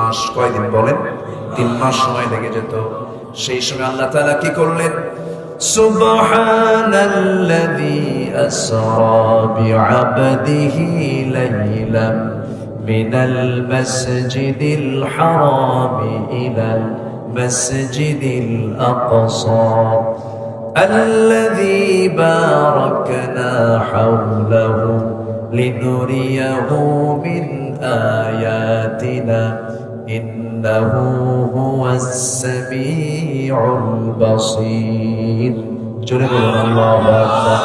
মাস। কয়দিন বলেন? 3 মাস সময় লেগে যেত। সেই সময় আল্লাহ তাআলা কি করলেন? সুবহানাল্লাযী আসরা বিআবদিহি লাইলাম মিনাল মাসজিদিল হারামি ইলাল মাসজিদিল আকসা الذي باركنا حوله لنريه من آياتنا إنه هو السميع البصير জোরে বলুন আল্লাহু আকবার।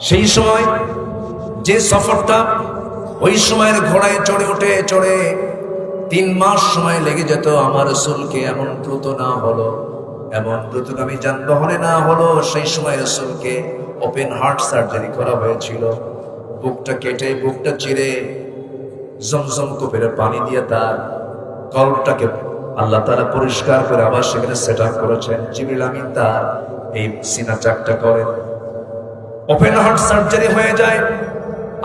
সেই সময় যে সফরটা ওই সময়ের ঘোড়ায় চড়ে উঠে 3 মাস সময় লেগে যেত আমার রাসূলকে, এমন দ্রুত না হলো, এমন দ্রুতগামী যানবাহনে না হলো। সেই সময় রাসূলকে ওপেন হার্ট সার্জারি করা হয়েছিল। বুকটা কেটে, বুকটা চিরে জমজম কূপের পানি দিয়ে তার কলবটাকে আল্লাহ তাআলা পরিষ্কার করে আবার সেখানে সেট আপ করেছেন। জিবরিল আমিন তার এই সিনা চাকটা করেন, ওপেন হার্ট সার্জারি হয়ে যায়।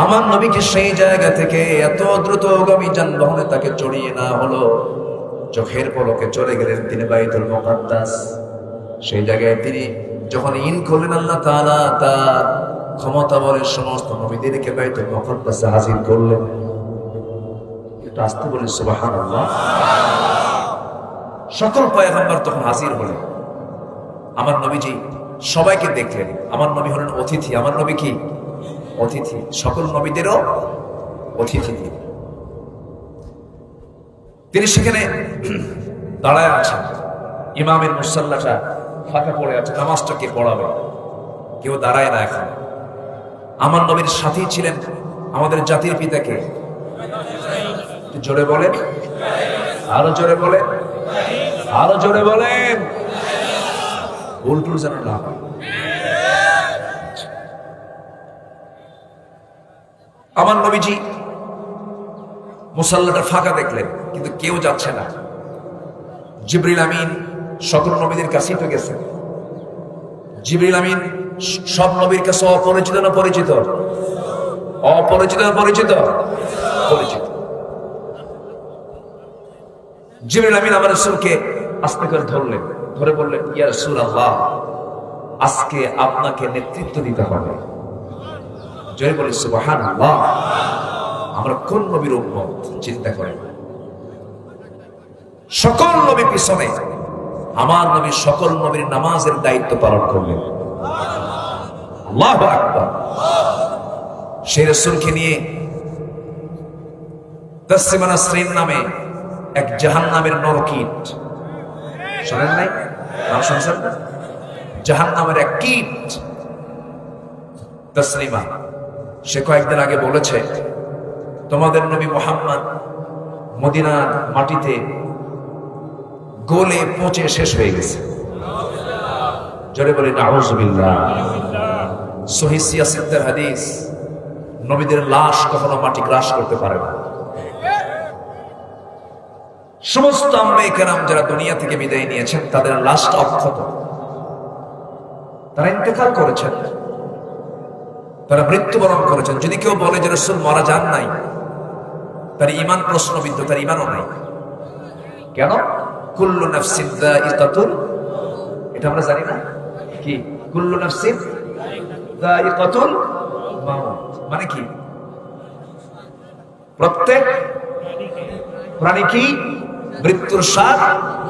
আমার নবীকে সেই জায়গা থেকে এত দ্রুতগামী যানবাহনে তাকে চড়িয়ে না হলো, চোখের পলকে চলে গেলেন তিনি বাইতুল মুকাদ্দাস। সেই জায়গায় তিনি যখন ইন করলেন, আল্লাহ তাআলা তার ক্ষমতা বলে সমস্ত নবীদেরকে বাইতুল মুকাদ্দাসে হাজির করলেন। একটু আস্তে বলি সুবহানাল্লাহ। সকল পয়গম্বর তখন হাজির হলেন। আমার নবীজি সবাইকে দেখলেন। আমার নবী হলেন অতিথি। আমার নবী কি? অতিথি। সকল নবীদেরও অতিথি তিনি। সেখানে দাঁড়ায় আছেন, ইমামের মুসাল্লাটা ফাঁকা পড়ে আছে, নামাজটা কে পড়াবে? কেউ দাঁড়ায় না এখন। আমার নবীর সাথেই ছিলেন আমাদের জাতির পিতাকে। জোরে বলেন, আরো জোরে বলেন, আরো জোরে বলেন, উল্টুর যেন না হয়। আমার নবীজি মুসাল্লাটা ফাঁকা দেখলেন, কিন্তু কেউ যাচ্ছে না। জিবরিল আমিন সকল নবীদের কাছেই তো গেছেন। জিবরিল আমিন সব নবীর কাছে অপরিচিত না পরিচিত? অপরিচিত না পরিচিত? পরিচিত। জিবরিল আমিন আমার রাসূলকে আস্তে করে ধরলেন, ধরে বললেন, ইয়া রাসূলুল্লাহ, আজকে আপনাকে নেতৃত্ব দিতে হবে। জয় বলি সুবহানাল্লাহ। আমরা কোন নবীর উম্মত চিন্তা করেন? সকল নবী পিছনে, আমার নবী সকল নবীর নামাজের দায়িত্ব পালন করলেন। আল্লাহু আকবার। সেই রাসূলকে নিয়ে তাসসিমা নাসরিন নামে এক জাহান্নামের নরকীট, শোনেন নাই? নাম শুনছেন না? জাহান্নামের এক কীট তাসলিমা, সে কয়েকদিন আগে বলেছে, তোমাদের নবী মুহাম্মদ মদিনার মাটিতে গলে পচে শেষ হয়ে গেছে। জোরে বলি নাউযুবিল্লাহ। সহিহ সিয়াসতের হাদিস, নবীদের লাশ কখনো মাটি গ্রাস করতে পারে না। সমস্ত আম্বিয়া কেরাম যারা দুনিয়া থেকে বিদায় নিয়েছেন, তাদের লাশটা অক্ষত। তারা ইন্তেকাল করেছেন, তারা মৃত্যুবরণ করেছেন। যদি কেউ বলে যে রাসূল মারা যান নাই, তার ঈমান প্রশ্নবিদ্ধ, তার ঈমানও নাই। কেন? কুল্লু নাফসিন যায়িকাতুল, এটা আমরা জানি না কি? কুল্লু নাফসিন যায়িকাতুল মাউত মানে কি? প্রত্যেক প্রাণী কি মৃত্যুর স্বাদ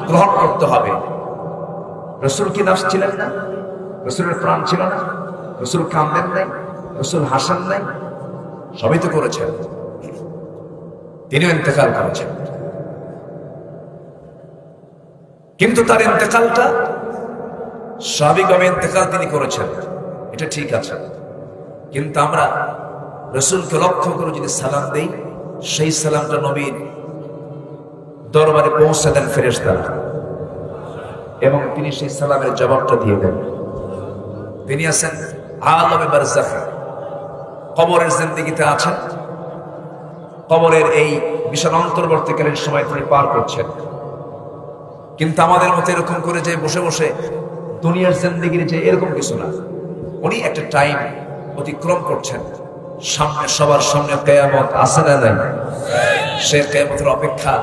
গ্রহণ করতে হবে। রাসূল কি নাফস ছিলেন না? রাসূলের প্রাণ ছিল না? রাসূল কাঁদেন নাই? রাসূল হাসেন নাই? সবই তো করেছেন। তিনিও ইন্তেকাল করেছেন, কিন্তু তার ইন্তেকালটা স্বাভাবিকভাবে ইন্তেকাল তিনি করেছেন, এটা ঠিক আছে। কিন্তু আমরা রাসূলকে লক্ষ্য করে যদি সালাম দেই, সেই সালামটা নবীর দরবারে পৌঁছে দেন ফেরেশতারা, এবং তিনি সেই সালামের জবাবটা দিয়ে দেন। তিনি আছেন আলমে বারজাখ, কবরের জিন্দেগিতে আছেন। কবরের এই বিশাল অন্তর্বর্তীকালীন সময় তিনি পার করছেন। কিন্তু আমাদের মতো এরকম করে যে বসে বসে দুনিয়ার জিন্দেগির যে এরকম কিছু না, উনি একটা টাইম অতিক্রম করছেন, সামনে সবার সামনে কিয়ামত আছে না নাই? সে কিয়ামতের অপেক্ষা